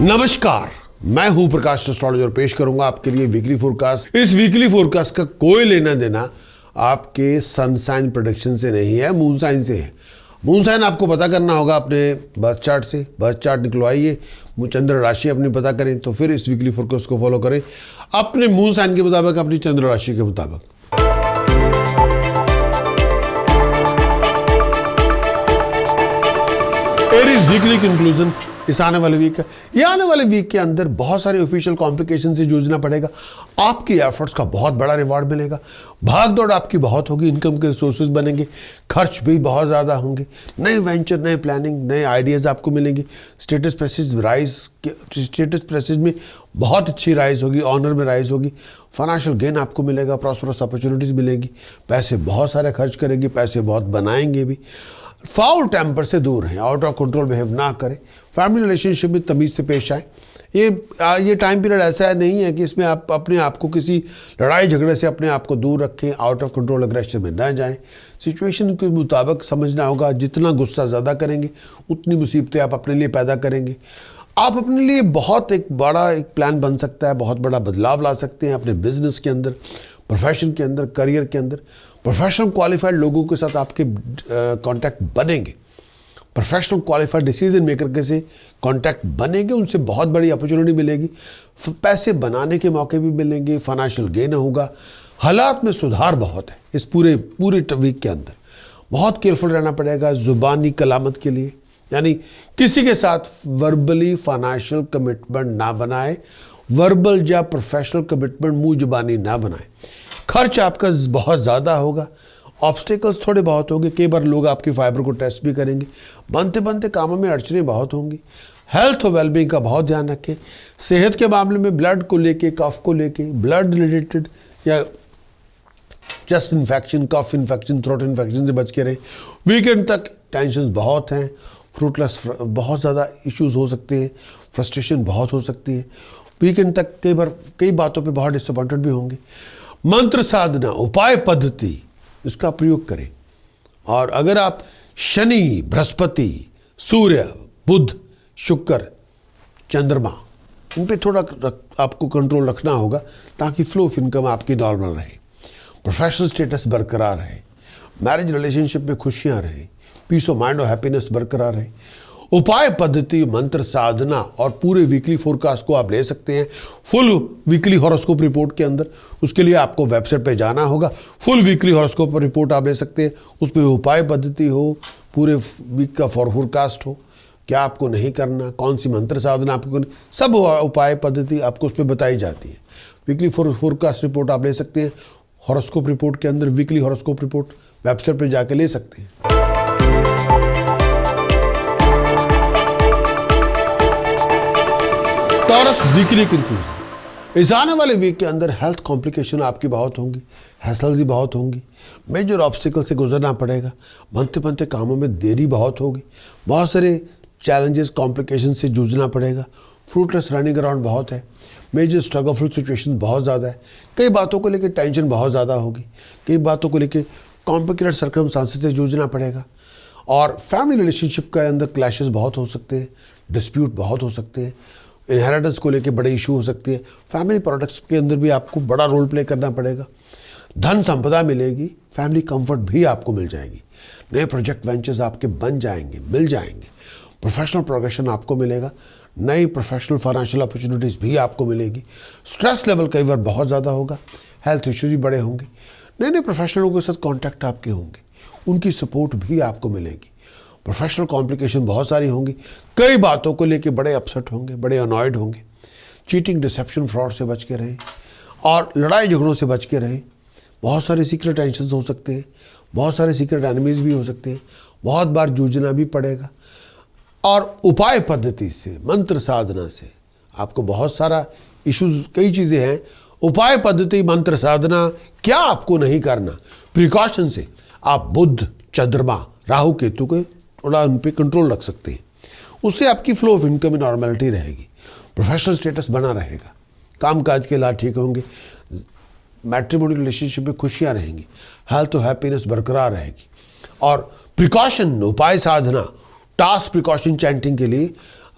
नमस्कार, मैं हूं प्रकाश एस्ट्रोलॉजर और पेश करूंगा आपके लिए वीकली फोरकास्ट। इस वीकली फोरकास्ट का कोई लेना देना आपके सन साइन प्रेडिक्शन से नहीं है, मून साइन से है। मून साइन आपको पता करना होगा अपने बर्थ चार्ट से। बर्थ चार्ट निकलवाइए, चंद्र राशि अपनी पता करें, तो फिर इस वीकली फोरकास्ट को फॉलो करें अपने मून साइन के मुताबिक, अपनी चंद्र राशि के मुताबिक। एरीज वीकली कंक्लूजन इस आने वाले वीक है। ये आने वाले वीक के अंदर बहुत सारे ऑफिशियल कॉम्प्लिकेशन से जूझना पड़ेगा। आपकी एफर्ट्स का बहुत बड़ा रिवॉर्ड मिलेगा। भाग दौड़ आपकी बहुत होगी, इनकम के सोर्सेज बनेंगे, खर्च भी बहुत ज़्यादा होंगे। नए वेंचर, नए प्लानिंग, नए आइडियाज़ आपको मिलेंगे। स्टेटस प्रेसेज में बहुत अच्छी राइज होगी, ऑनर में राइज होगी। फाइनेंशियल गेन आपको मिलेगा, प्रॉस्परस अपॉर्चुनिटीज़ मिलेंगी। पैसे बहुत सारे खर्च करेंगे, पैसे बहुत बनाएंगे भी। फाउल टेम्पर से दूर हैं, आउट ऑफ कंट्रोल बिहेव ना करें। फैमिली रिलेशनशिप में तमीज़ से पेश आए। ये टाइम पीरियड ऐसा नहीं है कि इसमें आप अपने आप को किसी लड़ाई झगड़े से अपने आप को दूर रखें, आउट ऑफ कंट्रोल अग्रेशन में ना जाएं। सिचुएशन के मुताबिक समझना होगा। जितना गुस्सा ज़्यादा करेंगे उतनी मुसीबतें आप अपने लिए पैदा करेंगे। आप अपने लिए बहुत एक प्लान बन सकता है, बहुत बड़ा बदलाव ला सकते हैं अपने बिजनेस के अंदर, प्रोफेशन के अंदर, करियर के अंदर। प्रोफेशनल क्वालिफाइड लोगों के साथ आपके कांटेक्ट बनेंगे। प्रोफेशनल क्वालिफाइड डिसीजन मेकर के से कांटेक्ट बनेंगे, उनसे बहुत बड़ी अपॉर्चुनिटी मिलेगी। पैसे बनाने के मौके भी मिलेंगे, फाइनेंशियल गेन होगा। हालात में सुधार बहुत है इस पूरे वीक के अंदर। बहुत केयरफुल रहना पड़ेगा जुबानी कलामत के लिए, यानी किसी के साथ वर्बली फाइनेंशियल कमिटमेंट ना बनाए। वर्बल या प्रोफेशनल कमिटमेंट मुंह जुबानी ना बनाए। खर्च आपका बहुत ज़्यादा होगा, ऑब्स्टिकल्स थोड़े बहुत होंगे। कई बार लोग आपकी फाइबर को टेस्ट भी करेंगे। बनते बनते कामों में अड़चनें बहुत होंगी। हेल्थ और वेलबींग का बहुत ध्यान रखें। सेहत के मामले में ब्लड को लेके, कफ को लेके, ब्लड रिलेटेड या चेस्ट इन्फेक्शन, कफ इन्फेक्शन, थ्रोट इन्फेक्शन से बच के रहें। वीकेंड तक टेंशन बहुत हैं, फ्रूटलेस बहुत ज़्यादा इश्यूज हो सकते हैं, फ्रस्ट्रेशन बहुत हो सकती है। वीकेंड तक कई बातों पे बहुत डिसअपॉइंटेड भी होंगे। मंत्र साधना, उपाय पद्धति, इसका प्रयोग करें। और अगर आप शनि, बृहस्पति, सूर्य, बुध, शुक्र, चंद्रमा, इन पे थोड़ा आपको कंट्रोल रखना होगा ताकि फ्लो ऑफ इनकम आपकी नॉर्मल रहे, प्रोफेशनल स्टेटस बरकरार रहे, मैरिज रिलेशनशिप में खुशियां रहे, पीस ऑफ माइंड और हैप्पीनेस बरकरार रहे। उपाय पद्धति, मंत्र साधना और पूरे वीकली फोरकास्ट को आप ले सकते हैं फुल वीकली हॉरोस्कोप रिपोर्ट के अंदर। उसके लिए आपको वेबसाइट पे जाना होगा। फुल वीकली हॉरोस्कोप रिपोर्ट आप ले सकते हैं। उसमें उपाय पद्धति हो, पूरे वीक का फोरकास्ट हो, क्या आपको नहीं करना, कौन सी मंत्र साधना आपको करनी, सब उपाय पद्धति आपको उसमें बताई जाती है। वीकली फोरकास्ट रिपोर्ट आप ले सकते हैं हॉरोस्कोप रिपोर्ट के अंदर। वीकली हॉरोस्कोप रिपोर्ट वेबसाइट पर जाके ले सकते हैं। टॉरस वीकली कंक्लूजन, इस आने वाले वीक के अंदर हेल्थ कॉम्प्लिकेशन आपकी बहुत होंगी, हैसल्स भी बहुत होंगी, मेजर ऑब्स्टिकल से गुजरना पड़ेगा। बनते बनते कामों में देरी बहुत होगी, बहुत सारे चैलेंजेस, कॉम्प्लिकेशन से जूझना पड़ेगा। फ्रूटलेस रनिंग अराउंड बहुत है, मेजर स्ट्रगलफुल सिचुएशन बहुत ज़्यादा है। कई बातों को लेकर टेंशन बहुत ज़्यादा होगी, कई बातों को लेकर कॉम्प्लिकेटेड सर्कमस्टांसेस से जूझना पड़ेगा। और फैमिली रिलेशनशिप के अंदर क्लैशेस बहुत हो सकते हैं, डिस्प्यूट बहुत हो सकते हैं, इनहेरिटेंस को लेके बड़े इशू हो सकते हैं। फैमिली प्रोडक्ट्स के अंदर भी आपको बड़ा रोल प्ले करना पड़ेगा। धन संपदा मिलेगी, फैमिली कंफर्ट भी आपको मिल जाएगी। नए प्रोजेक्ट वेंचर्स आपके बन जाएंगे, मिल जाएंगे। प्रोफेशनल प्रोग्रेशन आपको मिलेगा। नई प्रोफेशनल फाइनेंशियल अपॉर्चुनिटीज़ भी आपको मिलेगी। स्ट्रेस लेवल कई बार बहुत ज़्यादा होगा, हेल्थ इश्यूज भी बड़े होंगे। नए नए प्रोफेशनलों के साथ कॉन्टैक्ट आपके होंगे, उनकी सपोर्ट भी आपको मिलेगी। प्रोफेशनल कॉम्प्लिकेशन बहुत सारी होंगी। कई बातों को लेके बड़े अपसेट होंगे, बड़े अनॉयड होंगे। चीटिंग, डिसेप्शन, फ्रॉड से बच के रहें और लड़ाई झगड़ों से बच के रहें। बहुत सारे सीक्रेट टेंशन हो सकते हैं, बहुत सारे सीक्रेट एनिमीज भी हो सकते हैं। बहुत बार जूझना भी पड़ेगा। और उपाय पद्धति से, मंत्र साधना से आपको बहुत सारा इश्यूज, कई चीज़ें हैं। उपाय पद्धति, मंत्र साधना, क्या आपको नहीं करना, प्रिकॉशन से आप बुध, चंद्रमा, राहु, केतु के थोड़ा उन पर कंट्रोल रख सकते हैं। उससे आपकी फ्लो ऑफ इनकम में नॉर्मेलिटी रहेगी, प्रोफेशनल स्टेटस बना रहेगा, कामकाज के लाभ ठीक होंगे, मैट्रिमोनियल रिलेशनशिप में खुशियां रहेंगी, हेल्थ और हैप्पीनेस बरकरार रहेगी। और प्रिकॉशन, उपाय साधना, टास्क प्रिकॉशन चैंटिंग के लिए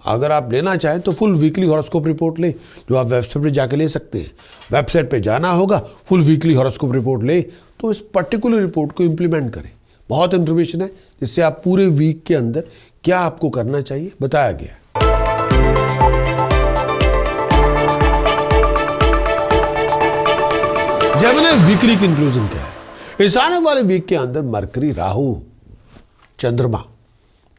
अगर आप लेना चाहें तो फुल वीकली हॉरोस्कोप रिपोर्ट लें, जो आप वेबसाइट पे जाके ले सकते हैं। वेबसाइट पे जाना होगा, फुल वीकली हॉरोस्कोप रिपोर्ट लें, तो इस पर्टिकुलर रिपोर्ट को इम्प्लीमेंट करें। बहुत इंफॉर्मेशन है जिससे आप पूरे वीक के अंदर क्या आपको करना चाहिए बताया गया है। जेमिनी वीकली कंक्लूजन क्या है? इस आने वाले वीक के अंदर मरकरी, राहु, चंद्रमा,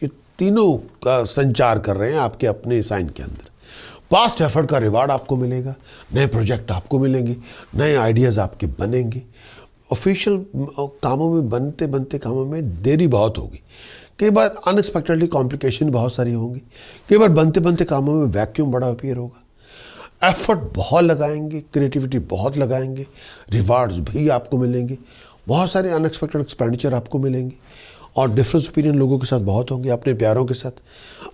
ये तीनों का संचार कर रहे हैं आपके अपने साइन के अंदर। पास्ट एफर्ट का रिवार्ड आपको मिलेगा, नए प्रोजेक्ट आपको मिलेंगे, नए आइडियाज़ आपके बनेंगे। ऑफिशियल कामों में बनते कामों में देरी बहुत होगी, कई बार अनएक्सपेक्टेडली कॉम्प्लिकेशन बहुत सारी होंगी, कई बार बनते कामों में वैक्यूम बड़ा अपीयर होगा। एफर्ट बहुत लगाएंगे, क्रिएटिविटी बहुत लगाएंगे, रिवार्ड्स भी आपको मिलेंगे, बहुत सारे अनएक्सपेक्टेड एक्सपेंडिचर आपको मिलेंगे और डिफरेंस ओपिनियन लोगों के साथ बहुत होंगे, अपने प्यारों के साथ।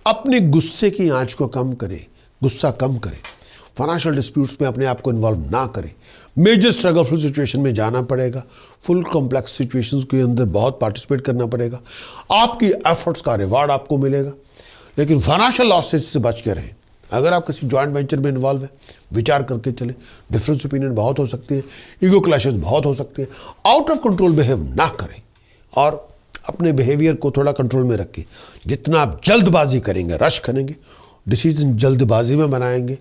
अपने गुस्से की आंच को कम करें, गुस्सा कम करें, फाइनेंशियल डिस्प्यूट्स में अपने आप को इन्वॉल्व ना करें। मेजर स्ट्रगलफुल सिचुएशन में जाना पड़ेगा, फुल कॉम्प्लेक्स सिचुएशंस के अंदर बहुत पार्टिसिपेट करना पड़ेगा। आपकी एफर्ट्स का रिवार्ड आपको मिलेगा, लेकिन फाइनेंशियल लॉसेस से बच के रहें। अगर आप किसी जॉइंट वेंचर में इन्वॉल्व है, विचार करके चले। डिफरेंस ओपिनियन बहुत हो सकते हैं, ईगो क्लैशेस बहुत हो सकते हैं। आउट ऑफ कंट्रोल बिहेव ना करें और अपने बिहेवियर को थोड़ा कंट्रोल में रखें। जितना आप जल्दबाजी करेंगे, रश करेंगे, डिसीजन जल्दबाजी में बनाएंगे,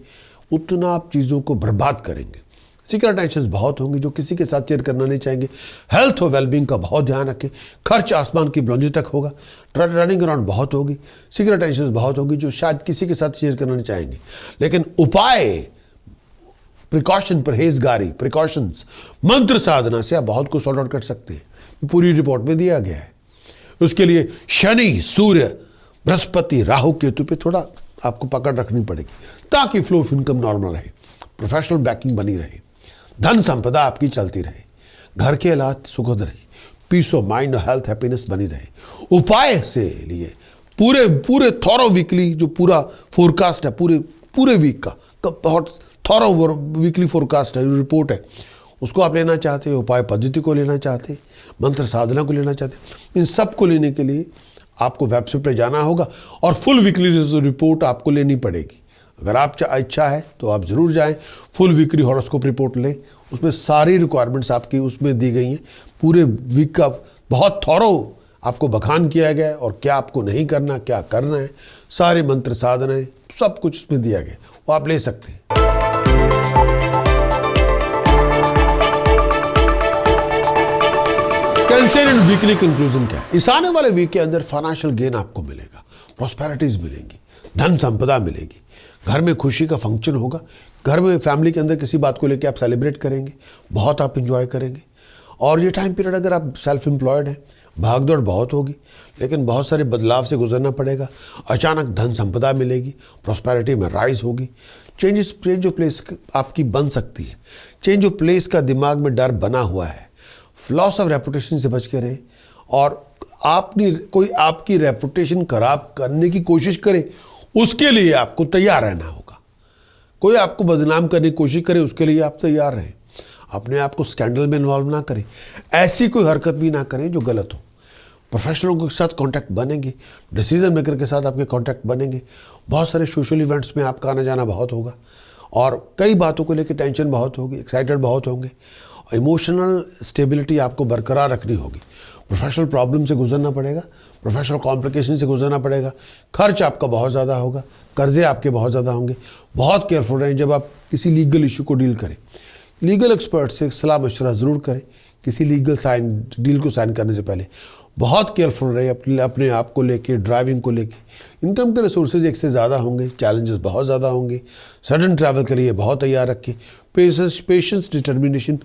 उतना आप चीज़ों को बर्बाद करेंगे। सीक्रेट टेंशन बहुत होंगी जो किसी के साथ शेयर करना नहीं चाहेंगे। हेल्थ और वेलबींग का बहुत ध्यान रखें। खर्च आसमान की बुलंदी तक होगा। रनिंग अराउंड बहुत होगी, सीक्रेट टेंशन बहुत होगी जो शायद किसी के साथ शेयर करना नहीं चाहेंगे। लेकिन उपाय, प्रिकॉशन, परहेजगारी, प्रिकॉशंस, मंत्र साधना से आप बहुत कुछ सॉल्व आउट कर सकते हैं। पूरी रिपोर्ट में दिया गया है। उसके लिए शनि, सूर्य, बृहस्पति, राहु, केतु पे थोड़ा आपको पकड़ रखनी पड़ेगी ताकि फ्लो ऑफ इनकम नॉर्मल रहे, प्रोफेशनल बैकिंग बनी रहे, धन संपदा आपकी चलती रहे, घर के हालात सुखद रहे, पीस ऑफ माइंड और हेल्थ हैप्पीनेस बनी रहे। उपाय से लिए पूरे थॉरो वीकली जो पूरा फोरकास्ट है पूरे वीक का बहुत थॉरो वीकली फोरकास्ट है, रिपोर्ट है, उसको आप लेना चाहते हैं, उपाय पद्धति को लेना चाहते हैं, मंत्र साधना को लेना चाहते हैं, इन सब को लेने के लिए आपको वेबसाइट पर जाना होगा और फुल वीकली रिपोर्ट आपको लेनी पड़ेगी। अगर आप इच्छा है तो आप ज़रूर जाएं, फुल वीकली हॉरोस्कोप रिपोर्ट लें। उसमें सारी रिक्वायरमेंट्स आपकी उसमें दी गई हैं। पूरे वीक का बहुत थॉरो आपको बखान किया गया है और क्या आपको नहीं करना, क्या करना है, सारे मंत्र साधनाएं सब कुछ उसमें दिया गया, वो आप ले सकते हैं। कैंसर एंड वीकली कंक्लूजन क्या है? इस आने वाले वीक के अंदर फाइनेंशियल गेन आपको मिलेगा, प्रॉस्पेरिटीज मिलेंगी, धन संपदा मिलेगी, घर में खुशी का फंक्शन होगा, घर में फैमिली के अंदर किसी बात को लेकर आप सेलिब्रेट करेंगे, बहुत आप इंजॉय करेंगे। और ये टाइम पीरियड अगर आप सेल्फ एम्प्लॉयड हैं, भागदौड़ बहुत होगी, लेकिन बहुत सारे बदलाव से गुजरना पड़ेगा। अचानक धन संपदा मिलेगी, प्रॉस्पेरिटी में राइज होगी। चेंज ऑफ प्लेस आपकी बन सकती है। चेंज ऑफ प्लेस का दिमाग में डर बना हुआ है। लॉस ऑफ रेपुटेशन से बच के रहें और कोई आपकी रेपुटेशन खराब करने की कोशिश करे, उसके लिए आपको तैयार रहना होगा। कोई आपको बदनाम करने की कोशिश करे, उसके लिए आप तैयार रहें। अपने आप को स्कैंडल में इन्वॉल्व ना करें, ऐसी कोई हरकत भी ना करें जो गलत हो। प्रोफेशनलों के साथ कांटेक्ट बनेंगे, डिसीजन मेकर के साथ आपके कांटेक्ट बनेंगे। बहुत सारे सोशल इवेंट्स में आपका आना जाना बहुत होगा और कई बातों को लेकर टेंशन बहुत होगी, एक्साइटेड बहुत होंगे। इमोशनल स्टेबिलिटी आपको बरकरार रखनी होगी। प्रोफेशनल प्रॉब्लम से गुजरना पड़ेगा, प्रोफेशनल कॉम्प्लिकेशन से गुजरना पड़ेगा। खर्च आपका बहुत ज़्यादा होगा, कर्जे आपके बहुत ज़्यादा होंगे। बहुत केयरफुल रहें जब आप किसी लीगल इशू को डील करें। लीगल एक्सपर्ट से सलाह मशवरा ज़रूर करें किसी लीगल डील को साइन करने से पहले। बहुत केयरफुल रहे अपने आप को लेके, ड्राइविंग को लेके। इनकम के रिसोर्सेज एक से ज़्यादा होंगे, चैलेंजेस बहुत ज़्यादा होंगे। सडन ट्रैवल के लिए बहुत तैयार रखें। पेशेंस, डिटर्मिनेशन,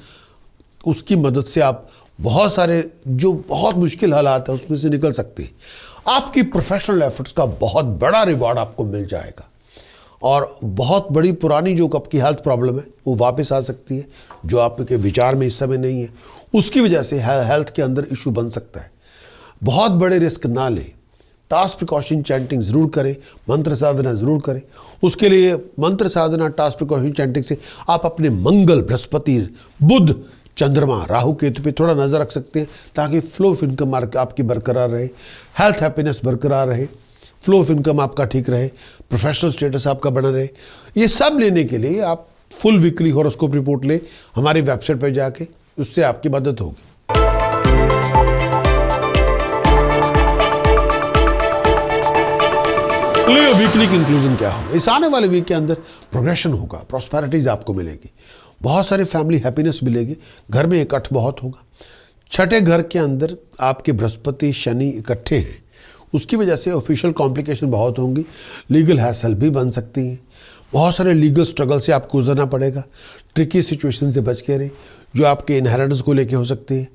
उसकी मदद से आप बहुत सारे जो बहुत मुश्किल हालात है उसमें से निकल सकते हैं। आपकी प्रोफेशनल एफर्ट्स का बहुत बड़ा रिवॉर्ड आपको मिल जाएगा और बहुत बड़ी पुरानी जो आपकी हेल्थ प्रॉब्लम है वो वापस आ सकती है, जो आपके विचार में इस समय नहीं है। उसकी वजह से हेल्थ के अंदर इशू बन सकता है। बहुत बड़े रिस्क ना लें। टास्क प्रिकॉशन चैंटिंग ज़रूर करें, मंत्र साधना ज़रूर करें। उसके लिए मंत्र साधना, टास्क प्रिकॉशन चैंटिंग से आप अपने मंगल, बृहस्पति, बुध, चंद्रमा, राहु, केतु पे थोड़ा नज़र रख सकते हैं ताकि फ्लो ऑफ इनकम आपकी बरकरार रहे, हेल्थ हैप्पीनेस बरकरार रहे। फ्लो ऑफ इनकम आपका ठीक रहे, प्रोफेशनल स्टेटस आपका बना रहे। ये सब लेने के लिए आप फुल वीकली हॉरोस्कोप रिपोर्ट ले हमारी वेबसाइट पर जाके, उससे आपकी मदद होगी। लियो वीकली कंक्लूजन क्या होगा? इस आने वाले वीक के अंदर प्रोग्रेशन होगा, प्रॉस्पेरिटीज आपको मिलेगी, बहुत सारी फैमिली हैप्पीनेस मिलेगी, घर में इकट्ठ बहुत होगा। छठे घर के अंदर आपके बृहस्पति शनि इकट्ठे हैं, उसकी वजह से ऑफिशियल कॉम्प्लिकेशन बहुत होंगी, लीगल हैसल भी बन सकती हैं, बहुत सारे लीगल स्ट्रगल से आपको गुजरना पड़ेगा। ट्रिकी सिचुएशन से बच के रहें जो आपके इनहेरिटेंस को लेके हो सकती है।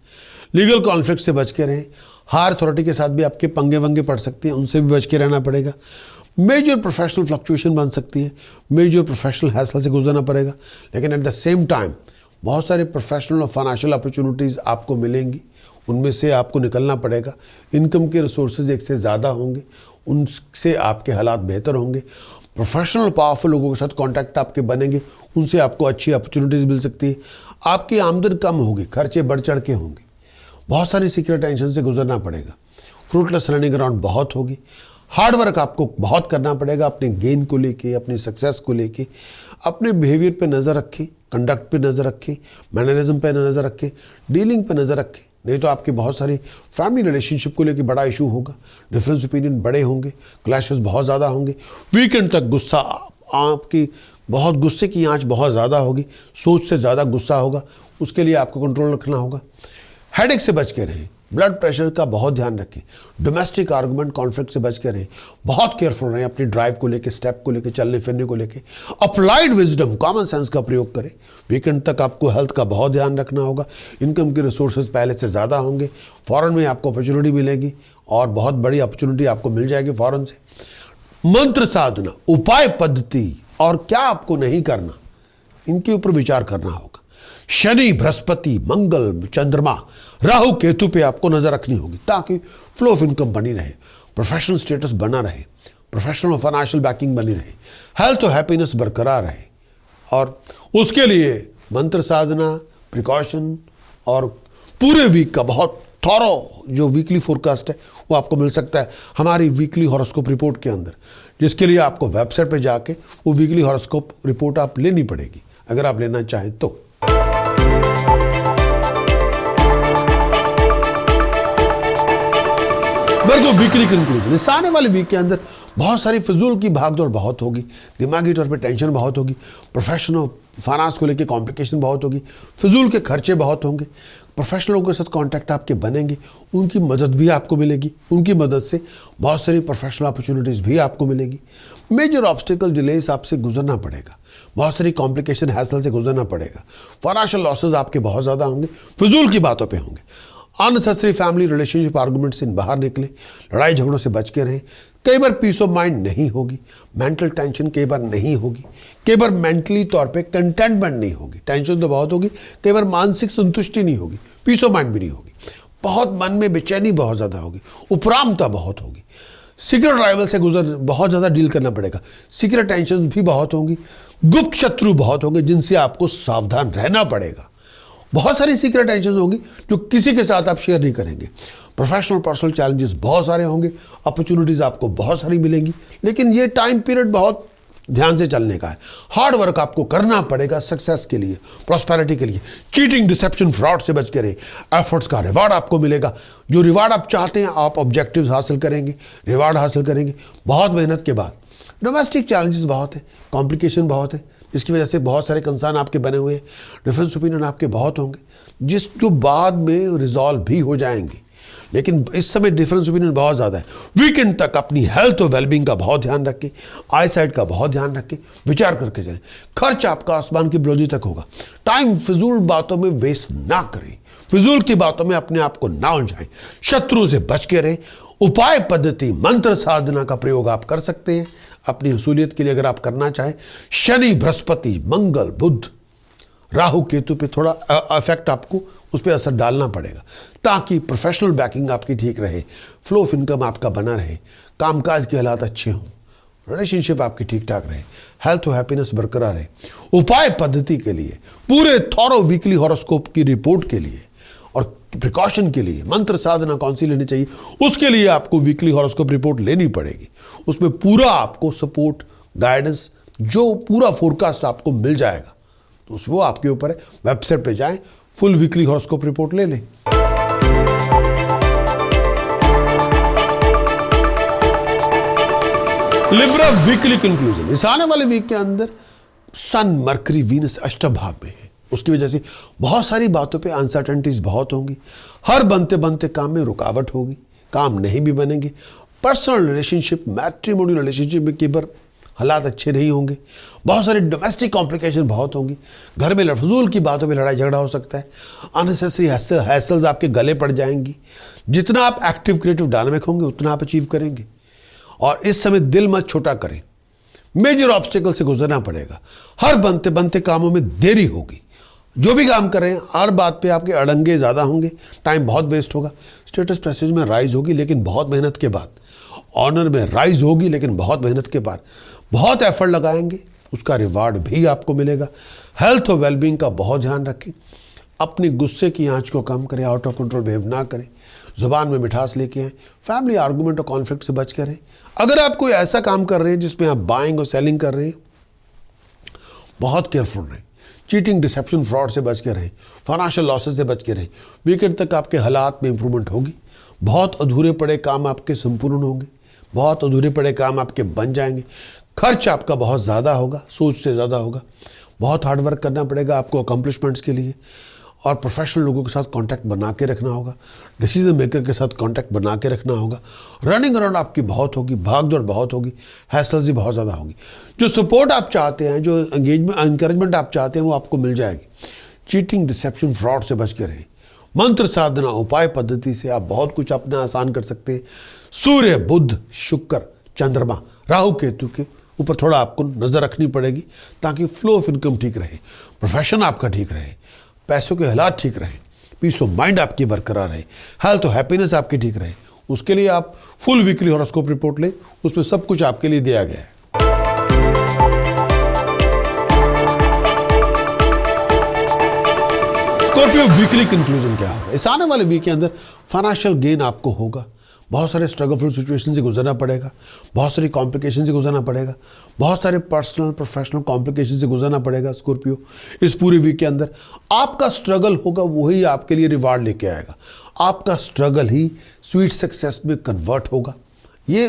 लीगल कॉन्फ्लिक्ट से बच के रहें। हायर अथॉरिटी के साथ भी आपके पंगे वंगे पड़ सकते हैं, उनसे भी बच के रहना पड़ेगा। मेजर प्रोफेशनल फ्लक्चुएशन बन सकती है, मेजर प्रोफेशनल हैसल से गुजरना पड़ेगा, लेकिन एट द सेम टाइम बहुत सारे प्रोफेशनल और फाइनेंशियल अपॉर्चुनिटीज़ आपको मिलेंगी, उनमें से आपको निकलना पड़ेगा। इनकम के रिसोर्सेज एक से ज़्यादा होंगे, उनसे आपके हालात बेहतर होंगे। प्रोफेशनल पावरफुल लोगों के साथ कॉन्टैक्ट आपके बनेंगे, उनसे आपको अच्छी अपॉर्चुनिटीज़ मिल सकती है। आपकी आमदन कम होगी, खर्चे बढ़ चढ़ के होंगे, बहुत सारी सीक्रेट टेंशन से गुजरना पड़ेगा। फ्रूटलेस रनिंग अराउंड बहुत होगी। हार्ड वर्क आपको बहुत करना पड़ेगा अपने गेन को लेके, अपनी सक्सेस को लेके। अपने बिहेवियर पे नज़र रखें, कंडक्ट पे नज़र रखें, मैनरिज्म पे नज़र रखें, डीलिंग पे नज़र रखें, नहीं तो आपकी बहुत सारी फैमिली रिलेशनशिप को लेके बड़ा इशू होगा। डिफरेंस ओपिनियन बड़े होंगे, क्लैशेस बहुत ज़्यादा होंगे। वीकेंड तक गुस्सा आपकी बहुत, गुस्से की आंच बहुत ज़्यादा होगी, सोच से ज़्यादा गुस्सा होगा, उसके लिए आपको कंट्रोल रखना होगा। हेडेक से बच के रहें, ब्लड प्रेशर का बहुत ध्यान रखें, डोमेस्टिक आर्गुमेंट कॉन्फ्लिक्ट से बच के रहें, बहुत केयरफुल रहें अपनी ड्राइव को लेके, स्टेप को लेके, चलने फिरने को लेके। अप्लाइड विजडम, कॉमन सेंस का प्रयोग करें। वीकेंड तक आपको हेल्थ का बहुत ध्यान रखना होगा। इनकम के रिसोर्सेज पहले से ज़्यादा होंगे, फॉरेन में आपको अपॉर्चुनिटी मिलेगी और बहुत बड़ी अपॉर्चुनिटी आपको मिल जाएगी फॉरेन से। मंत्र साधना, उपाय पद्धति और क्या आपको नहीं करना, इनके ऊपर विचार करना होगा। शनि, बृहस्पति, मंगल, चंद्रमा, राहु, केतु पे आपको नजर रखनी होगी ताकि फ्लो ऑफ इनकम बनी रहे, प्रोफेशनल स्टेटस बना रहे, प्रोफेशनल और फाइनेंशियल बैकिंग बनी रहे, हेल्थ और हैप्पीनेस बरकरार रहे। और उसके लिए मंत्र साधना, प्रिकॉशन और पूरे वीक का बहुत थॉरो जो वीकली फोरकास्ट है वो आपको मिल सकता है हमारी वीकली हॉरोस्कोप रिपोर्ट के अंदर, जिसके लिए आपको वेबसाइट पर जाके वो वीकली हॉरोस्कोप रिपोर्ट आप लेनी पड़ेगी अगर आप लेना चाहें तो। वर्गो वीकली कंक्लूजन, इस आने वाले वीक के अंदर बहुत सारी फिजूल की भागदौड़ बहुत होगी, दिमागी तौर पे टेंशन बहुत होगी, प्रोफेशनल फाइनेंस को लेके कॉम्प्लिकेशन बहुत होगी, फिजूल के खर्चे बहुत होंगे। प्रोफेशनलों के साथ कांटेक्ट आपके बनेंगे, उनकी मदद भी आपको मिलेगी, उनकी मदद से बहुत सारी प्रोफेशनल अपॉर्चुनिटीज़ भी आपको मिलेगी। मेजर ऑब्स्टिकल डिलेस आपसे गुजरना पड़ेगा, बहुत सारी कॉम्प्लिकेशन हैसल से गुजरना पड़ेगा। फाइनेंशियल लॉसेज आपके बहुत ज़्यादा होंगे, फिजूल की बातों पे होंगे। अननेसेसरी फैमिली रिलेशनशिप आर्गुमेंट से बाहर निकले, लड़ाई झगड़ों से बच के रहें। कई बार पीस ऑफ माइंड नहीं होगी, मेंटल टेंशन कई बार नहीं होगी, कई बार मेंटली तौर पे कंटेंटमेंट नहीं होगी। टेंशन तो बहुत होगी, कई बार मानसिक संतुष्टि नहीं होगी, पीस ऑफ माइंड भी नहीं होगी, बहुत मन में बेचैनी बहुत ज़्यादा होगी, उपरामता बहुत होगी। सीक्रेट राइवल से बहुत ज़्यादा डील करना पड़ेगा, सीक्रेट टेंशन भी बहुत होंगी, गुप्त शत्रु बहुत होंगे जिनसे आपको सावधान रहना पड़ेगा। बहुत सारी सीक्रेट टेंशन होगी जो किसी के साथ आप शेयर नहीं करेंगे। प्रोफेशनल पर्सनल चैलेंजेस बहुत सारे होंगे, अपॉर्चुनिटीज़ आपको बहुत सारी मिलेंगी, लेकिन ये टाइम पीरियड बहुत ध्यान से चलने का है। हार्ड वर्क आपको करना पड़ेगा सक्सेस के लिए, प्रॉस्पेरिटी के लिए। चीटिंग, डिसेप्शन, फ्रॉड से बच के रहे। एफर्ट्स का रिवार्ड आपको मिलेगा, जो रिवार्ड आप चाहते हैं आप ऑब्जेक्टिव्स हासिल करेंगे, रिवार्ड हासिल करेंगे बहुत मेहनत के बाद। डोमेस्टिक चैलेंजेस बहुत है, कॉम्प्लिकेशन बहुत है, जिसकी वजह से बहुत सारे कंसर्न आपके बने हुए हैं, डिफरेंस ओपिनियन आपके बहुत होंगे जो बाद में रिजॉल्व भी हो जाएंगे, लेकिन इस समय डिफरेंस ओपिनियन बहुत ज़्यादा है। वीकेंड तक अपनी हेल्थ और वेलबींग का बहुत ध्यान रखें, आई साइट का बहुत ध्यान रखें, विचार करके चलें। खर्च आपका आसमान की बुलंदी तक होगा। टाइम फिजूल बातों में वेस्ट ना करें, फिजूल की बातों में अपने आप को ना उलझाएं, शत्रु से बच के रहें। उपाय पद्धति, मंत्र साधना का प्रयोग आप कर सकते हैं अपनी हुसूलियत के लिए अगर आप करना चाहें। शनि, बृहस्पति, मंगल, बुध, राहु, केतु पे थोड़ा इफेक्ट आपको उस पर असर डालना पड़ेगा ताकि प्रोफेशनल बैकिंग आपकी ठीक रहे, फ्लो ऑफ इनकम आपका बना रहे, कामकाज के हालात अच्छे हों, रिलेशनशिप आपकी ठीक ठाक रहे, हेल्थ और हैप्पीनेस बरकरार रहे। उपाय पद्धति के लिए पूरे थॉरो वीकली हॉरोस्कोप की रिपोर्ट के लिए और प्रिकॉशन के लिए मंत्र साधना कौन सी लेनी चाहिए, उसके लिए आपको वीकली हॉरोस्कोप रिपोर्ट लेनी पड़ेगी। उसमें पूरा आपको सपोर्ट, गाइडेंस, जो पूरा फोरकास्ट आपको मिल जाएगा। तो वो आपके ऊपर है। वेबसाइट पे जाएं, फुल वीकली हॉरोस्कोप रिपोर्ट ले लें। Libra weekly conclusion. इस आने वाले वीक के अंदर सन, मरकरी, वीनस अष्टम भाव में है। उसकी वजह से बहुत सारी बातों पे अनसर्टेनिटीज बहुत होंगी। हर बनते बनते काम में रुकावट होगी, काम नहीं भी बनेंगे। पर्सनल रिलेशनशिप, मैट्रिमोनियल रिलेशनशिप में कई बार हालात अच्छे नहीं होंगे। बहुत सारे डोमेस्टिक कॉम्प्लिकेशन बहुत होंगी। घर में फजूल की बातों पे लड़ाई झगड़ा हो सकता है। अननेसेसरी हैसल्स आपके गले पड़ जाएंगी। जितना आप एक्टिव, क्रिएटिव, डायनामिक होंगे उतना आप अचीव करेंगे। और इस समय दिल मत छोटा करें। मेजर ऑब्स्टिकल से गुजरना पड़ेगा। हर बनते बनते कामों में देरी होगी। जो भी काम कर रहे हैं हर बात पे आपके अड़ंगे ज़्यादा होंगे, टाइम बहुत वेस्ट होगा। स्टेटस प्रेस्टीज में राइज होगी लेकिन बहुत मेहनत के बाद। ऑनर में राइज होगी लेकिन बहुत मेहनत के बाद। बहुत एफर्ट लगाएंगे, उसका रिवार्ड भी आपको मिलेगा। हेल्थ और वेलबींग का बहुत ध्यान रखें। अपने गुस्से की आंच को कम करें, आउट ऑफ कंट्रोल बिहेव ना करें। जुबान में मिठास लेके आए। फैमिली आर्गूमेंट और कॉन्फ्लिक्ट से बच कर रहें। अगर आप कोई ऐसा काम कर रहे हैं जिसमें आप बाइंग और सेलिंग कर रहे हैं, बहुत केयरफुल रहें। चीटिंग, डिसेप्शन, फ्रॉड से बच के रहें। फाइनेंशियल लॉसेस से बच के रहें। वीकेंड तक आपके हालात में इंप्रूवमेंट होगी। बहुत अधूरे पड़े काम आपके संपूर्ण होंगे। बहुत अधूरे पड़े काम आपके बन जाएंगे। खर्च आपका बहुत ज़्यादा होगा, सोच से ज़्यादा होगा। बहुत हार्डवर्क करना पड़ेगा आपको अकम्पलिशमेंट्स के लिए। और प्रोफेशनल लोगों के साथ कांटेक्ट बना के रखना होगा। डिसीजन मेकर के साथ कांटेक्ट बना के रखना होगा। रनिंग अराउंड आपकी बहुत होगी, भागदौड़ बहुत होगी, हैसल्स भी बहुत ज़्यादा होगी। जो सपोर्ट आप चाहते हैं, जो एंगेजमेंट, इंकरेजमेंट आप चाहते हैं, वो आपको मिल जाएगी। चीटिंग, डिसेप्शन, फ्रॉड से बच के रहें। मंत्र साधना, उपाय पद्धति से आप बहुत कुछ अपना आसान कर सकते हैं। सूर्य, बुध, शुक्र, चंद्रमा, राहु, केतु के ऊपर थोड़ा आपको नज़र रखनी पड़ेगी ताकि फ्लो ऑफ इनकम ठीक रहे, प्रोफेशन आपका ठीक रहे, पैसों के हालात ठीक रहे, पीस ऑफ माइंड आपकी बरकरार रहे, हेल्थ और हैप्पीनेस आपकी ठीक रहे। उसके लिए आप फुल वीकली हॉरोस्कोप रिपोर्ट लें, उसमें सब कुछ आपके लिए दिया गया है। स्कॉर्पियो वीकली कंक्लूजन क्या होगा? इस आने वाले वीक के अंदर फाइनेंशियल गेन आपको होगा। बहुत सारे स्ट्रगलफुल सिचुएशन से गुजरना पड़ेगा। बहुत सारी कॉम्प्लिकेशन से गुजरना पड़ेगा। बहुत सारे पर्सनल, प्रोफेशनल कॉम्प्लिकेशन से गुजरना पड़ेगा। स्कॉर्पियो इस पूरे वीक के अंदर आपका स्ट्रगल होगा, वही आपके लिए रिवार्ड लेके आएगा। आपका स्ट्रगल ही स्वीट सक्सेस में कन्वर्ट होगा। ये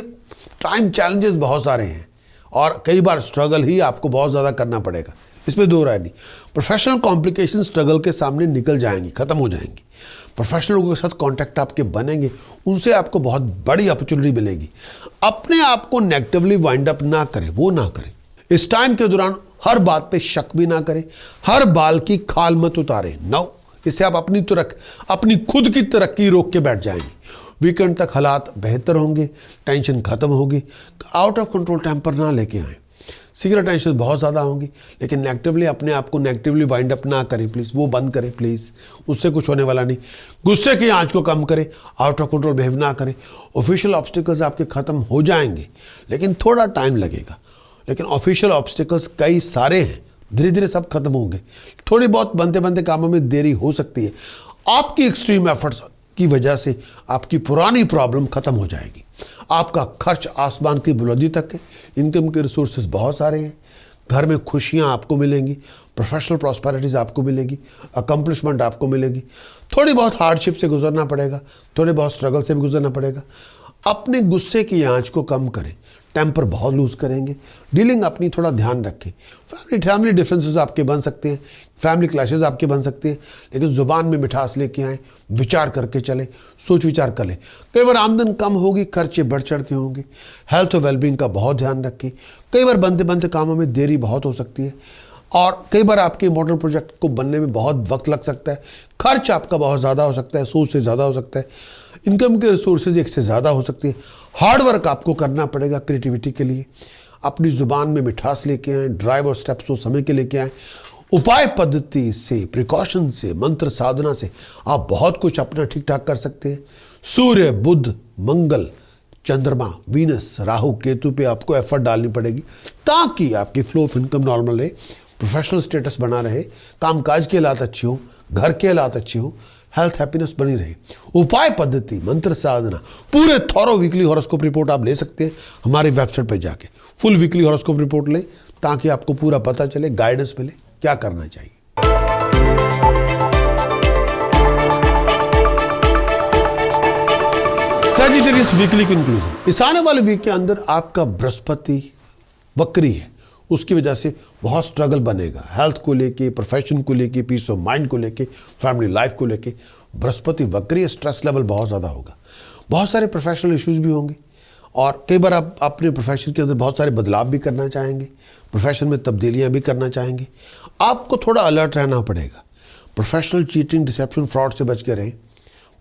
टाइम चैलेंजेस बहुत सारे हैं और कई बार स्ट्रगल ही आपको बहुत ज़्यादा करना पड़ेगा, इसमें दो राय नहीं। प्रोफेशनल कॉम्प्लिकेशन स्ट्रगल के सामने निकल जाएंगी, खत्म हो जाएंगी। प्रोफेशनल लोगों के साथ कांटेक्ट आपके बनेंगे, उनसे आपको बहुत बड़ी अपॉर्चुनिटी मिलेगी। अपने आप को नेगेटिवली वाइंड अप ना करें, वो ना करें। इस टाइम के दौरान हर बात पे शक भी ना करें, हर बाल की खाल मत उतारें। नो, इससे आप अपनी खुद की तरक्की रोक के बैठ जाएंगे। वीकेंड तक हालात बेहतर होंगे, टेंशन खत्म होगी। आउट ऑफ कंट्रोल टेम्पर ना लेके आए। सीक्रेट टेंशन बहुत ज़्यादा होंगी, लेकिन नेगेटिवली अपने आप को नेगेटिवली वाइंड अप ना करें प्लीज़, वो बंद करें प्लीज़, उससे कुछ होने वाला नहीं। गुस्से की आंच को कम करें, आउट ऑफ कंट्रोल बिहेव ना करें। ऑफिशियल ऑब्स्टिकल्स आपके ख़त्म हो जाएंगे, लेकिन थोड़ा टाइम लगेगा। लेकिन ऑफिशियल ऑब्स्टिकल्स कई सारे हैं, धीरे धीरे सब खत्म होंगे। थोड़ी बहुत बनते बनते कामों में देरी हो सकती है। आपकी एक्सट्रीम एफर्ट्स की वजह से आपकी पुरानी प्रॉब्लम खत्म हो जाएगी। आपका खर्च आसमान की बुलंदी तक है। इनकम के रिसोर्सेज बहुत सारे हैं। घर में खुशियां आपको मिलेंगी, प्रोफेशनल प्रॉस्पेरिटीज आपको मिलेगी, अकम्पलिशमेंट आपको मिलेगी। थोड़ी बहुत हार्डशिप से गुजरना पड़ेगा, थोड़े बहुत स्ट्रगल से भी गुजरना पड़ेगा। अपने गुस्से की आंच को कम करें, टेम्पर बहुत लूज करेंगे। डीलिंग अपनी थोड़ा ध्यान रखें। फैमिली डिफरेंसेस आपके बन सकते हैं, फैमिली क्लैशेस आपके बन सकते हैं, लेकिन जुबान में मिठास लेके आएँ, विचार करके चलें, सोच विचार कर लें। कई बार आमदन कम होगी, खर्चे बढ़ चढ़ के होंगे। हेल्थ और वेलबींग का बहुत ध्यान रखें। कई बार बनते बनते कामों में देरी बहुत हो सकती है और कई बार आपके इम्पोर्टेंट प्रोजेक्ट को बनने में बहुत वक्त लग सकता है। खर्च आपका बहुत ज़्यादा हो सकता है, सोच से ज़्यादा हो सकता है। इनकम के रिसोर्सेज एक से ज़्यादा हो सकती है। हार्ड वर्क आपको करना पड़ेगा क्रिएटिविटी के लिए। अपनी ज़ुबान में मिठास लेके आएँ, ड्राइव और स्टेप्स को समय के लेके आएँ। उपाय पद्धति से, प्रिकॉशन से, मंत्र साधना से आप बहुत कुछ अपना ठीक ठाक कर सकते हैं। सूर्य, बुध, मंगल, चंद्रमा, वीनस, राहु, केतु पे आपको एफर्ट डालनी पड़ेगी ताकि आपकी फ्लो ऑफ इनकम नॉर्मल रहे, प्रोफेशनल स्टेटस बना रहे, कामकाज के हालात अच्छे हों, घर के हालात अच्छे हों, हेल्थ हैप्पीनेस बनी रहे। उपाय पद्धति, मंत्र साधना, पूरे थॉरो वीकली हॉरोस्कोप रिपोर्ट आप ले सकते हैं हमारी वेबसाइट पर जाके। फुल वीकली हॉरोस्कोप रिपोर्ट लें ताकि आपको पूरा पता चले, गाइडेंस मिले क्या करना चाहिए। Sagittarius weekly conclusion. इस आने वाले वीक के अंदर आपका बृहस्पति वक्री है, उसकी वजह से बहुत स्ट्रगल बनेगा हेल्थ को लेके, प्रोफेशन को लेके, पीस ऑफ माइंड को लेके, फैमिली लाइफ को लेके। बृहस्पति वक्री, स्ट्रेस लेवल बहुत ज़्यादा होगा, बहुत सारे प्रोफेशनल इश्यूज भी होंगे और कई बार आप अपने प्रोफेशन के अंदर बहुत सारे बदलाव भी करना चाहेंगे, प्रोफेशन में तब्दीलियाँ भी करना चाहेंगे। आपको थोड़ा अलर्ट रहना पड़ेगा। प्रोफेशनल चीटिंग, डिसेप्शन, फ्रॉड से बच के रहें।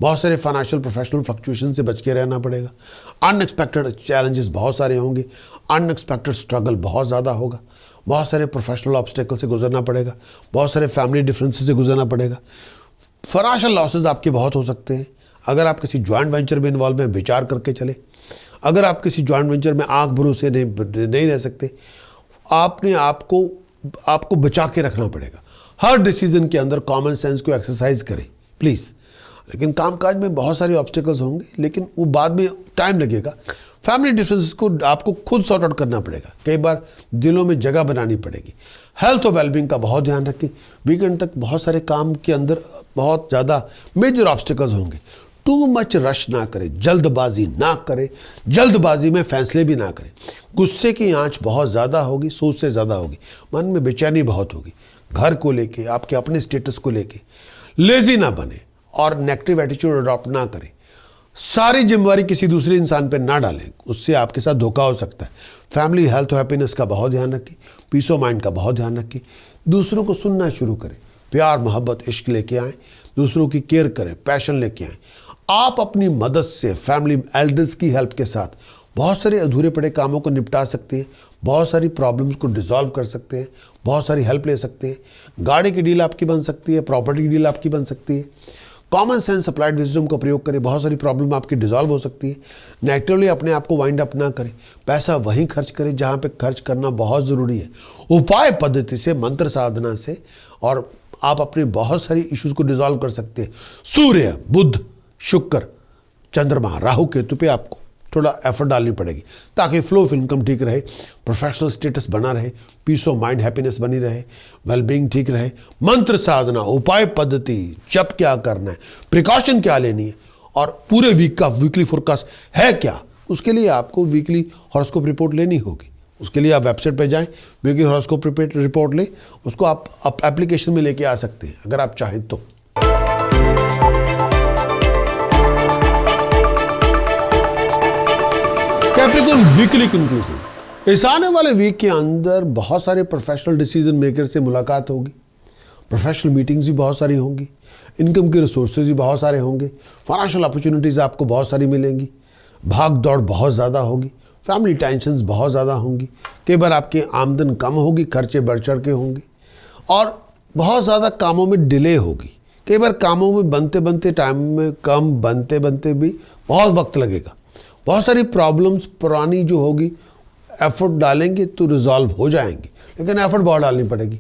बहुत सारे फाइनेंशियल प्रोफेशनल फ्लक्चुएशन से बच के रहना पड़ेगा। अनएक्सपेक्टेड चैलेंजेस बहुत सारे होंगे, अनएक्सपेक्टेड स्ट्रगल बहुत ज़्यादा होगा, बहुत सारे प्रोफेशनल ऑब्स्टेकल से गुजरना पड़ेगा, बहुत सारे फैमिली डिफरेंसेस से गुजरना पड़ेगा। फाइनेंशियल लॉसेज आपके बहुत हो सकते हैं। अगर आप किसी जॉइंट वेंचर में इन्वॉल्व हैं, विचार करके चले। अगर आप किसी जॉइंट वेंचर में आंख भरोसे नहीं रह सकते, आपने आपको बचा के रखना पड़ेगा। हर डिसीजन के अंदर कॉमन सेंस को एक्सरसाइज करें प्लीज़। लेकिन कामकाज में बहुत सारे ऑब्स्टेकल्स होंगे, लेकिन वो बाद में टाइम लगेगा। फैमिली डिफरेंसेस को आपको खुद सॉर्ट आउट करना पड़ेगा, कई बार दिलों में जगह बनानी पड़ेगी। हेल्थ और वेलबींग का बहुत ध्यान रखें। वीकेंड तक बहुत सारे काम के अंदर बहुत ज़्यादा मेजर ऑब्स्टेकल्स होंगे। टू मच रश ना करें, जल्दबाजी ना करें, जल्दबाजी में फैसले भी ना करें। गुस्से की आंच बहुत ज़्यादा होगी, सोच से ज़्यादा होगी, मन में बेचैनी बहुत होगी, घर को लेके, आपके अपने स्टेटस को लेके। लेजी ना बने और नेगेटिव एटीट्यूड अडॉप्ट ना करें। सारी जिम्मेवारी किसी दूसरे इंसान पर ना डालें, उससे आपके साथ धोखा हो सकता है। फैमिली हेल्थ और हैप्पीनेस का बहुत ध्यान रखें, पीस ऑफ माइंड का बहुत ध्यान रखें। दूसरों को सुनना शुरू करें, प्यार मोहब्बत इश्क लेके आएँ, दूसरों की केयर करें, पैशन लेके आएँ। आप अपनी मदद से फैमिली एल्डर्स की हेल्प के साथ बहुत सारे अधूरे पड़े कामों को निपटा सकते हैं, बहुत सारी प्रॉब्लम्स को डिसॉल्व कर सकते हैं, बहुत सारी हेल्प ले सकते हैं। गाड़ी की डील आपकी बन सकती है, प्रॉपर्टी की डील आपकी बन सकती है। कॉमन सेंस, अप्लाइड विजडम का प्रयोग करें, बहुत सारी प्रॉब्लम आपकी डिसॉल्व हो सकती है। नेगेटिवली अपने आप को वाइंड अप ना करें, पैसा वहीं खर्च करें जहाँ पे खर्च करना बहुत ज़रूरी है। उपाय पद्धति से, मंत्र साधना से, और आप अपने बहुत सारी इश्यूज़ को डिसॉल्व कर सकते हैं। सूर्य, बुध, शुक्र, चंद्रमा, राहु, केतु पे आपको थोड़ा एफर्ट डालनी पड़ेगी ताकि फ्लो ऑफ इनकम ठीक रहे, प्रोफेशनल स्टेटस बना रहे, पीस ऑफ माइंड हैप्पीनेस बनी रहे, वेलबींग ठीक रहे। मंत्र साधना, उपाय पद्धति, जब क्या करना है, प्रिकॉशन क्या लेनी है और पूरे वीक का वीकली फोरकास्ट है क्या, उसके लिए आपको वीकली हॉरोस्कोप रिपोर्ट लेनी होगी। उसके लिए आप वेबसाइट पर जाएं, वीकली हॉरोस्कोप रिपोर्ट लें, उसको आप एप्लीकेशन में लेके आ सकते हैं अगर आप चाहें तो। Capricorn weekly conclusion. इस आने वाले वीक के अंदर बहुत सारे प्रोफेशनल डिसीजन मेकर से मुलाकात होगी, प्रोफेशनल मीटिंग्स भी बहुत सारी होंगी, इनकम के रिसोर्सेज भी बहुत सारे होंगे, फाइनेंशियल अपॉर्चुनिटीज़ आपको बहुत सारी मिलेंगी, भाग दौड़ बहुत ज़्यादा होगी, फैमिली टेंशन्स बहुत ज़्यादा होंगी, कई बार आपकी आमदन कम होगी, खर्चे बढ़ चढ़ के होंगे और बहुत ज़्यादा कामों में डिले होगी। कई बार कामों में बनते टाइम में कम, बनते भी बहुत वक्त लगेगा। बहुत सारी प्रॉब्लम्स पुरानी जो होगी, एफर्ट डालेंगे तो रिजॉल्व हो जाएंगी, लेकिन एफर्ट बहुत डालनी पड़ेगी।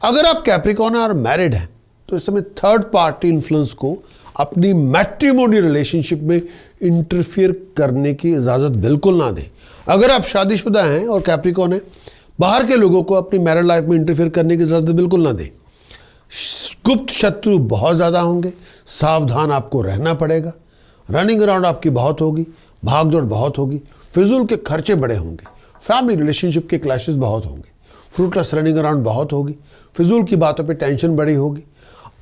अगर आप कैप्रिकॉर्न और मैरिड हैं तो इस समय थर्ड पार्टी इन्फ्लुएंस को अपनी मैट्रिमोनी रिलेशनशिप में इंटरफियर करने की इजाज़त बिल्कुल ना दें। अगर आप शादीशुदा हैं और कैप्रिकॉर्न हैं, बाहर के लोगों को अपनी मैरिड लाइफ में इंटरफियर करने की इजाज़त बिल्कुल ना दें। गुप्त शत्रु बहुत ज़्यादा होंगे, सावधान आपको रहना पड़ेगा। रनिंग अराउंड आपकी बहुत होगी, भागदौड़ बहुत होगी, फिजूल के खर्चे बड़े होंगे, फैमिली रिलेशनशिप के क्लैशेस बहुत होंगे, फ्रूटलेस रनिंग अराउंड बहुत होगी, फिजूल की बातों पे टेंशन बड़ी होगी,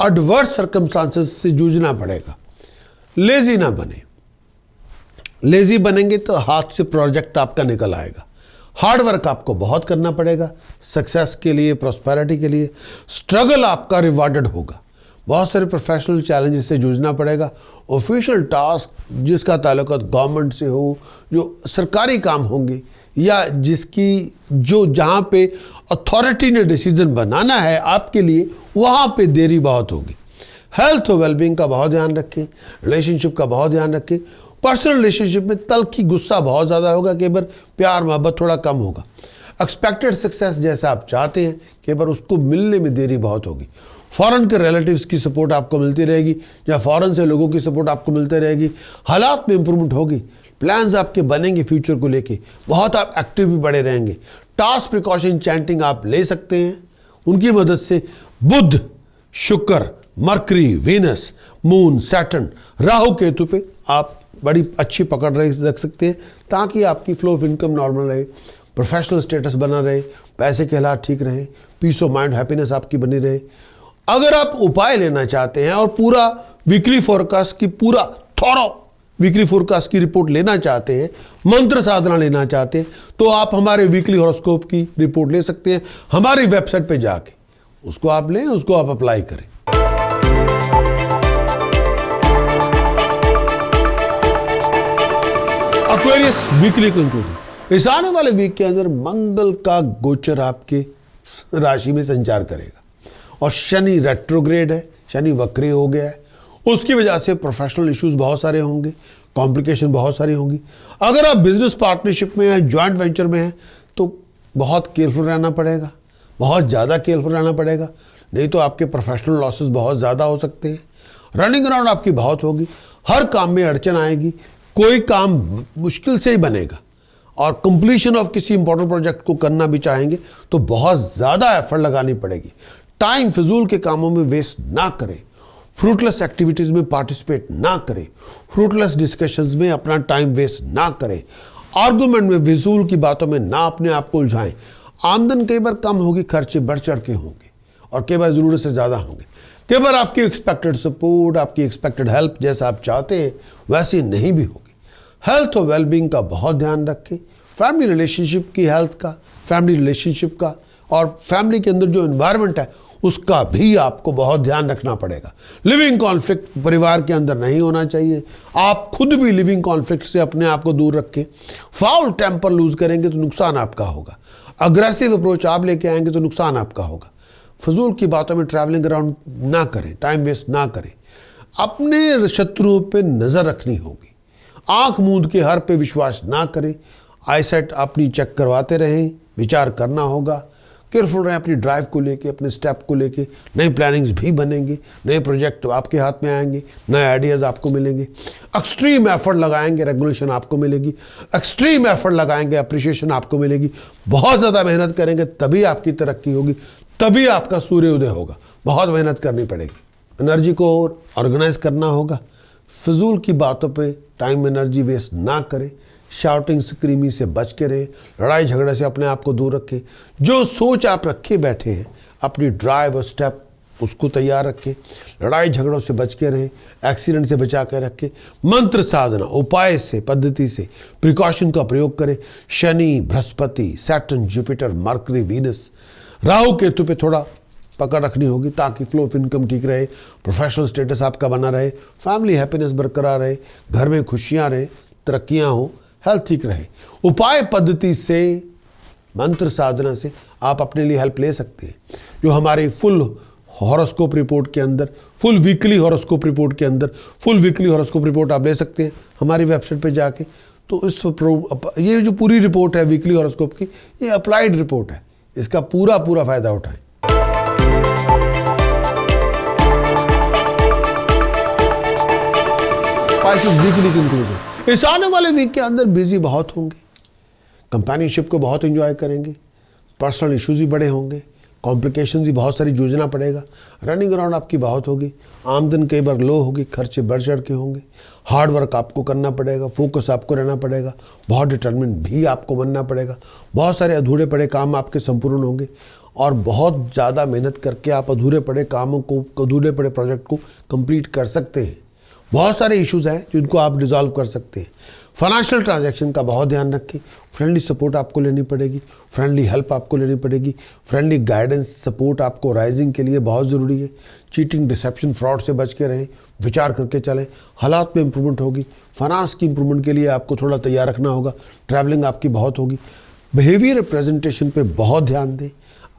एडवर्स सर्कमस्टांसेस से जूझना पड़ेगा। लेजी ना बने, लेजी बनेंगे तो हाथ से प्रोजेक्ट आपका निकल आएगा। हार्ड वर्क आपको बहुत करना पड़ेगा सक्सेस के लिए, प्रॉस्पेरिटी के लिए। स्ट्रगल आपका रिवार्डेड होगा, बहुत सारे प्रोफेशनल चैलेंजेस से जूझना पड़ेगा। ऑफिशियल टास्क जिसका ताल्लुक गवर्नमेंट से हो, जो सरकारी काम होंगे या जहाँ पे अथॉरिटी ने डिसीजन बनाना है आपके लिए, वहाँ पे देरी बहुत होगी। हेल्थ और वेलबींग का बहुत ध्यान रखें, रिलेशनशिप का बहुत ध्यान रखें। पर्सनल रिलेशनशिप में तल्खी गुस्सा बहुत ज़्यादा होगा, कई बार प्यार मोहब्बत थोड़ा कम होगा। एक्सपेक्टेड सक्सेस जैसा आप चाहते हैं, कई बार उसको मिलने में देरी बहुत होगी। फॉरेन के रिलेटिव्स की सपोर्ट आपको मिलती रहेगी या फॉरेन से लोगों की सपोर्ट आपको मिलती रहेगी। हालात में इंप्रूवमेंट होगी, प्लान्स आपके बनेंगे फ्यूचर को लेके, बहुत आप एक्टिव भी बड़े रहेंगे। टास्क प्रिकॉशन चैंटिंग आप ले सकते हैं, उनकी मदद से बुध, शुक्र, mercury, Venus, moon, Saturn, Rahu Ketu पे आप बड़ी अच्छी पकड़ रख सकते हैं ताकि आपकी फ्लो ऑफ इनकम नॉर्मल रहे, प्रोफेशनल स्टेटस बना रहे, पैसे के हालात ठीक रहे, पीस ऑफ माइंड हैप्पीनेस आपकी बनी रहे। अगर आप उपाय लेना चाहते हैं और पूरा वीकली फोरकास्ट की पूरा थॉरो वीकली फोरकास्ट की रिपोर्ट लेना चाहते हैं, मंत्र साधना लेना चाहते हैं, तो आप हमारे वीकली हॉरोस्कोप की रिपोर्ट ले सकते हैं हमारी वेबसाइट पे जाके। उसको आप लें, उसको आप अप्लाई करें। Aquarius weekly conclusion. इस आने वाले वीक के अंदर मंगल का गोचर आपके राशि में संचार करेगा और शनि रेट्रोग्रेड है, शनि वक्री हो गया है। उसकी वजह से प्रोफेशनल इश्यूज बहुत सारे होंगे, कॉम्प्लिकेशन बहुत सारी होंगी। अगर आप बिजनेस पार्टनरशिप में हैं, जॉइंट वेंचर में हैं, तो बहुत केयरफुल रहना पड़ेगा, बहुत ज़्यादा केयरफुल रहना पड़ेगा, नहीं तो आपके प्रोफेशनल लॉसेस बहुत ज़्यादा हो सकते हैं। रनिंग अराउंड आपकी बहुत होगी, हर काम में अड़चन आएगी, कोई काम मुश्किल से ही बनेगा और कंप्लीशन ऑफ किसी इंपॉर्टेंट प्रोजेक्ट को करना भी चाहेंगे तो बहुत ज़्यादा एफर्ट लगानी पड़ेगी। टाइम फिजूल के कामों में वेस्ट ना करें, फ्रूटलेस एक्टिविटीज़ में पार्टिसिपेट ना करें, फ्रूटलेस डिस्कशंस में अपना टाइम वेस्ट ना करें, आर्गूमेंट में फिजूल की बातों में ना अपने आप को उलझाएं। आमदन कई बार कम होगी, खर्चे बढ़ चढ़ के होंगे और कई बार ज़रूरत से ज़्यादा होंगे। कई बार आपकी एक्सपेक्टेड सपोर्ट, आपकी एक्सपेक्टेड हेल्प जैसा आप चाहते हैं वैसी नहीं भी होगी। हेल्थ और वेलबींग का बहुत ध्यान रखें, फैमिली रिलेशनशिप की हेल्थ का, फैमिली रिलेशनशिप का और फैमिली के अंदर जो एनवायरनमेंट है उसका भी आपको बहुत ध्यान रखना पड़ेगा। लिविंग कॉन्फ्लिक्ट परिवार के अंदर नहीं होना चाहिए, आप खुद भी लिविंग कॉन्फ्लिक्ट से अपने आप को दूर रखें। फाउल टेम्पर लूज करेंगे तो नुकसान आपका होगा, अग्रेसिव अप्रोच आप लेके आएंगे तो नुकसान आपका होगा। फजूल की बातों में ट्रैवलिंग अराउंड ना करें, टाइम वेस्ट ना करें। अपने शत्रुओं पे नज़र रखनी होगी, आंख मूंद के हर पे विश्वास ना करें। आईसेट अपनी चेक करवाते रहें, विचार करना होगा, केयरफुल रहें अपनी ड्राइव को लेके, अपने स्टेप को लेके। नई प्लानिंग्स भी बनेंगे, नए प्रोजेक्ट आपके हाथ में आएंगे, नए आइडियाज़ आपको मिलेंगे। एक्सट्रीम एफर्ट लगाएंगे, रेगुलेशन आपको मिलेगी। एक्सट्रीम एफर्ट लगाएंगे, अप्रिशिएशन आपको मिलेगी। बहुत ज़्यादा मेहनत करेंगे तभी आपकी तरक्की होगी, तभी आपका सूर्योदय होगा। बहुत मेहनत करनी पड़ेगी, एनर्जी को ऑर्गेनाइज करना होगा। फिजूल की बातों पे टाइम एनर्जी वेस्ट ना करें, शाउटिंग स्क्रीमिंग से बच के रहें, लड़ाई झगड़े से अपने आप को दूर रखें। जो सोच आप रखे बैठे हैं, अपनी ड्राइव और स्टेप उसको तैयार रखें। लड़ाई झगड़ों से बच के रहें, एक्सीडेंट से बचा कर रखें। मंत्र साधना, उपाय से, पद्धति से प्रिकॉशन का प्रयोग करें। Shani, Brihaspati, Saturn, Jupiter, mercury, Venus, Rahu Ketu पे थोड़ा पकड़ रखनी होगी ताकि फ्लो ऑफ इनकम ठीक रहे, प्रोफेशनल स्टेटस आपका बना रहे, फैमिली हैप्पीनेस बरकरार रहे, घर में खुशियाँ रहे, तरक्कियाँ हो, हेल्थ ठीक रहे। उपाय पद्धति से, मंत्र साधना से आप अपने लिए हेल्प ले सकते हैं, जो हमारे फुल हॉरोस्कोप रिपोर्ट के अंदर, फुल वीकली हॉरोस्कोप रिपोर्ट के अंदर, फुल वीकली हॉरोस्कोप रिपोर्ट आप ले सकते हैं हमारी वेबसाइट पे जाके। तो ये जो पूरी रिपोर्ट है वीकली हॉरोस्कोप की, ये अप्लाइड रिपोर्ट है, इसका पूरा फ़ायदा उठाएं। Weekly conclusion. इस आने वाले वीक के अंदर बिजी बहुत होंगे, कंपेनियनशिप को बहुत एंजॉय करेंगे, पर्सनल इश्यूज भी बड़े होंगे, कॉम्प्लिकेशंस भी बहुत सारी जूझना पड़ेगा, रनिंग अराउंड आपकी बहुत होगी, आमदन कई बार लो होगी, खर्चे बढ़ चढ़ के होंगे, हार्ड वर्क आपको करना पड़ेगा, फोकस आपको रहना पड़ेगा, बहुत डिटर्मिन भी आपको बनना पड़ेगा। बहुत सारे अधूरे पड़े काम आपके संपूर्ण होंगे और बहुत ज़्यादा मेहनत करके आप अधूरे पड़े कामों को, अधूरे पड़े प्रोजेक्ट को कंप्लीट कर सकते हैं। बहुत सारे इश्यूज़ हैं जिनको आप रिजॉल्व कर सकते हैं। फाइनेंशियल ट्रांजैक्शन का बहुत ध्यान रखें, फ्रेंडली सपोर्ट आपको लेनी पड़ेगी, फ्रेंडली हेल्प आपको लेनी पड़ेगी, फ्रेंडली गाइडेंस सपोर्ट आपको राइजिंग के लिए बहुत ज़रूरी है। चीटिंग, डिसेप्शन, फ्रॉड से बच के रहें, विचार करके चलें, हालात में इंप्रूवमेंट होगी। फाइनेंस की इंप्रूवमेंट के लिए आपको थोड़ा तैयार रखना होगा, ट्रैवलिंग आपकी बहुत होगी। बिहेवियर प्रेजेंटेशन पे बहुत ध्यान दें,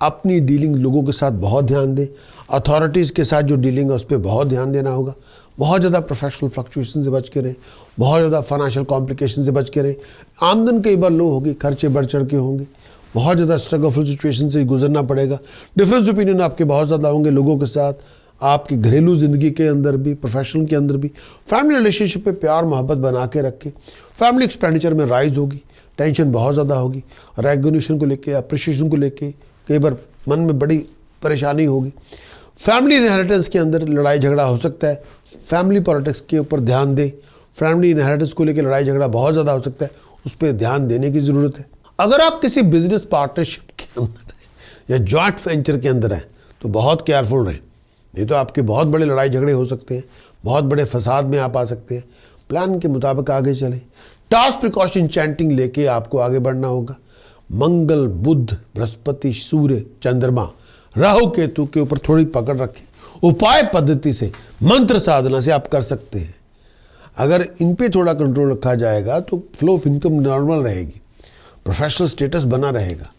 अपनी डीलिंग लोगों के साथ बहुत ध्यान दें, अथॉरिटीज़ के साथ जो डीलिंग है उस पर बहुत ध्यान देना होगा। बहुत ज़्यादा प्रोफेशनल फ्लक्चुएशन से बच के रहें, बहुत ज़्यादा फाइनेंशियल कॉम्प्लिकेशन से बच के रहें। आमदन कई बार लो होगी, खर्चे बढ़ चढ़ के होंगे, बहुत ज़्यादा स्ट्रगलफुल सिचुएशन से गुजरना पड़ेगा। डिफरेंस ओपिनियन आपके बहुत ज़्यादा होंगे लोगों के साथ, आपकी घरेलू ज़िंदगी के अंदर भी, प्रोफेशनल के अंदर भी। फैमिली रिलेशनशिप पे प्यार मोहब्बत बना के रखें। फैमिली एक्सपेंडिचर में राइज होगी, टेंशन बहुत ज़्यादा होगी, रेकग्निशन को लेके, अप्रिशिएशन को लेके कई बार मन में बड़ी परेशानी होगी। फैमिली इनहेरिटेंस के अंदर लड़ाई झगड़ा हो सकता है, फैमिली पॉलिटिक्स के ऊपर ध्यान दें। फैमिली इनहेरिटेंस को लेकर लड़ाई झगड़ा बहुत ज़्यादा हो सकता है, उस पर ध्यान देने की ज़रूरत है। अगर आप किसी बिजनेस पार्टनरशिप के अंदर हैं या जॉइंट वेंचर के अंदर हैं तो बहुत केयरफुल रहें, नहीं तो आपके बहुत बड़े लड़ाई झगड़े हो सकते हैं, बहुत बड़े फसाद में आप आ सकते हैं। प्लान के मुताबिक आगे चलें। टास्क प्रिकॉशन चैंटिंग लेके आपको आगे बढ़ना होगा। मंगल, बुध, बृहस्पति, सूर्य, चंद्रमा, राहु, केतु के ऊपर थोड़ी पकड़ रखें। उपाय पद्धति से, मंत्र साधना से आप कर सकते हैं। अगर इन पे थोड़ा कंट्रोल रखा जाएगा तो फ्लो ऑफ इनकम नॉर्मल रहेगी, प्रोफेशनल स्टेटस बना रहेगा,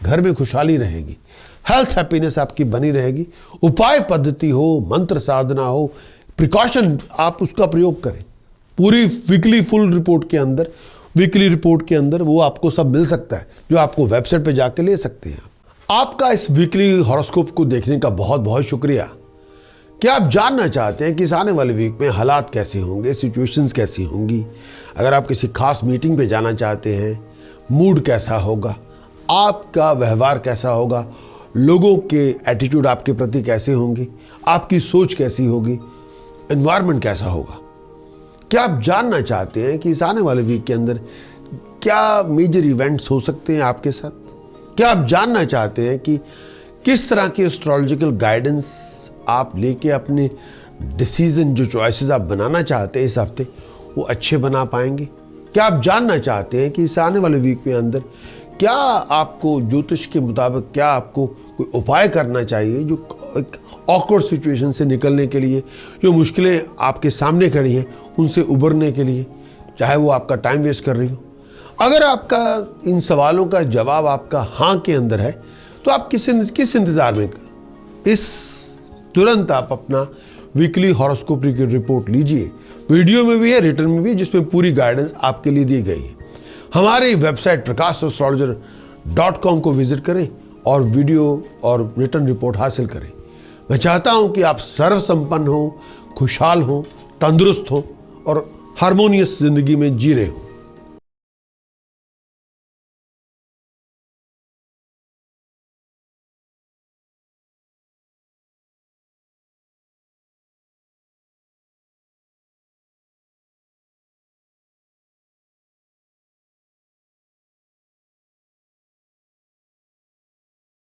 घर में खुशहाली रहेगी, हेल्थ हैप्पीनेस आपकी बनी रहेगी। उपाय पद्धति हो, मंत्र साधना हो, प्रिकॉशन आप उसका प्रयोग करें। पूरी वीकली फुल रिपोर्ट के अंदर, वीकली रिपोर्ट के अंदर वो आपको सब मिल सकता है, जो आपको वेबसाइट पे जाके ले सकते हैं। आपका इस वीकली हॉरोस्कोप को देखने का बहुत बहुत शुक्रिया। क्या आप जानना चाहते हैं कि इस आने वाले वीक में हालात कैसे होंगे, सिचुएशंस कैसी होंगी? अगर आप किसी खास मीटिंग पे जाना चाहते हैं, मूड कैसा होगा, आपका व्यवहार कैसा होगा, लोगों के एटीट्यूड आपके प्रति कैसे होंगे, आपकी सोच कैसी होगी, एनवायरनमेंट कैसा होगा? क्या आप जानना चाहते हैं कि इस आने वाले वीक के अंदर क्या मेजर इवेंट्स हो सकते हैं आपके साथ? क्या आप जानना चाहते हैं कि किस तरह की एस्ट्रोलॉजिकल गाइडेंस आप लेके अपने डिसीजन, जो चॉइसेस आप बनाना चाहते हैं इस हफ्ते, वो अच्छे बना पाएंगे? क्या आप जानना चाहते हैं कि इस आने वाले वीक में अंदर क्या आपको ज्योतिष के मुताबिक क्या आपको कोई उपाय करना चाहिए, जो एक ऑकवर्ड सिचुएशन से निकलने के लिए, जो मुश्किलें आपके सामने खड़ी हैं उनसे उबरने के लिए, चाहे वो आपका टाइम वेस्ट कर रही हो? अगर आपका इन सवालों का जवाब आपका हाँ के अंदर है तो आप किस इंतज़ार में? तुरंत आप अपना वीकली हॉरोस्कोप रिपोर्ट लीजिए। वीडियो में भी है, रिटर्न में भी, जिसमें पूरी गाइडेंस आपके लिए दी गई है। हमारी वेबसाइट prakasastrologer.com को विजिट करें और वीडियो और रिटर्न रिपोर्ट हासिल करें। मैं चाहता हूं कि आप सर्व संपन्न हो, खुशहाल हो, तंदुरुस्त हो और हारमोनियस जिंदगी में जी रहे हो।